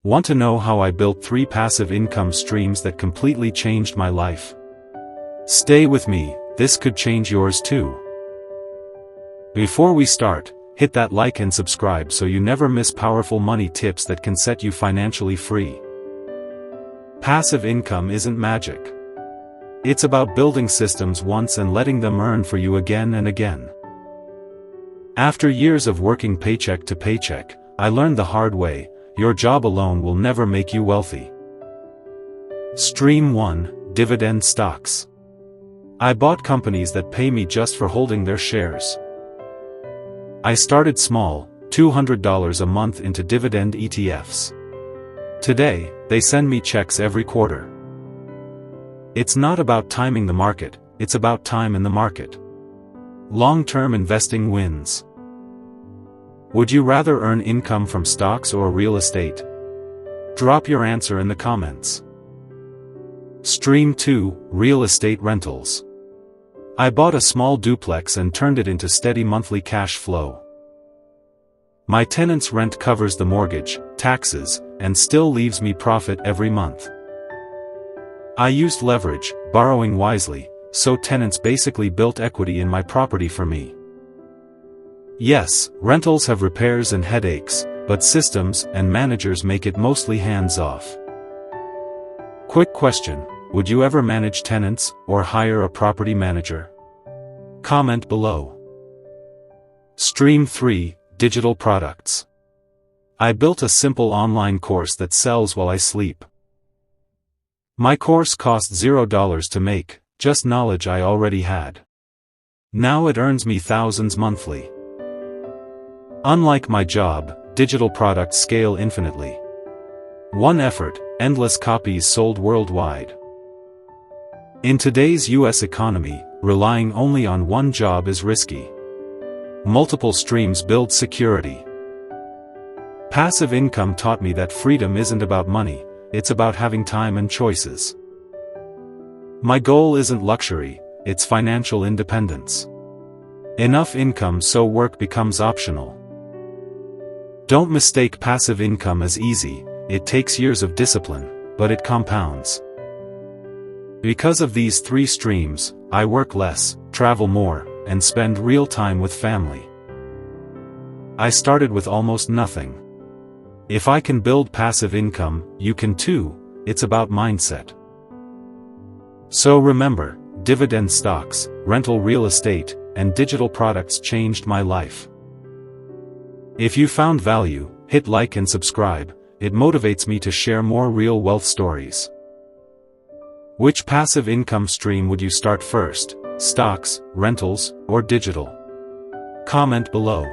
Want to know how I built 3 passive income streams that completely changed my life? Stay with me, this could change yours too. Before we start, hit that like and subscribe so you never miss powerful money tips that can set you financially free. Passive income isn't magic. It's about building systems once and letting them earn for you again and again. After years of working paycheck to paycheck, I learned the hard way: your job alone will never make you wealthy. Stream 1: Dividend Stocks. I bought companies that pay me just for holding their shares. I started small, $200 a month into dividend ETFs. Today, they send me checks every quarter. It's not about timing the market, it's about time in the market. Long-term investing wins. Would you rather earn income from stocks or real estate? Drop your answer in the comments. Stream 2: Real estate rentals. I bought a small duplex and turned it into steady monthly cash flow. My tenant's rent covers the mortgage, taxes, and still leaves me profit every month. I used leverage, borrowing wisely, so tenants basically built equity in my property for me. Yes, rentals have repairs and headaches, but systems and managers make it mostly hands-off. Quick question: would you ever manage tenants or hire a property manager? Comment below. Stream 3: Digital products. I built a simple online course that sells while I sleep. My course cost $0 to make, just knowledge I already had. Now it earns me thousands monthly. Unlike my job, digital products scale infinitely. One effort, endless copies sold worldwide. In today's US economy, relying only on one job is risky. Multiple streams build security. Passive income taught me that freedom isn't about money, it's about having time and choices. My goal isn't luxury, it's financial independence. Enough income so work becomes optional. Don't mistake passive income as easy, it takes years of discipline, but it compounds. Because of these 3 streams, I work less, travel more, and spend real time with family. I started with almost nothing. If I can build passive income, you can too. It's about mindset. So remember, dividend stocks, rental real estate, and digital products changed my life. If you found value, hit like and subscribe, it motivates me to share more real wealth stories. Which passive income stream would you start first? Stocks, rentals, or digital? Comment below.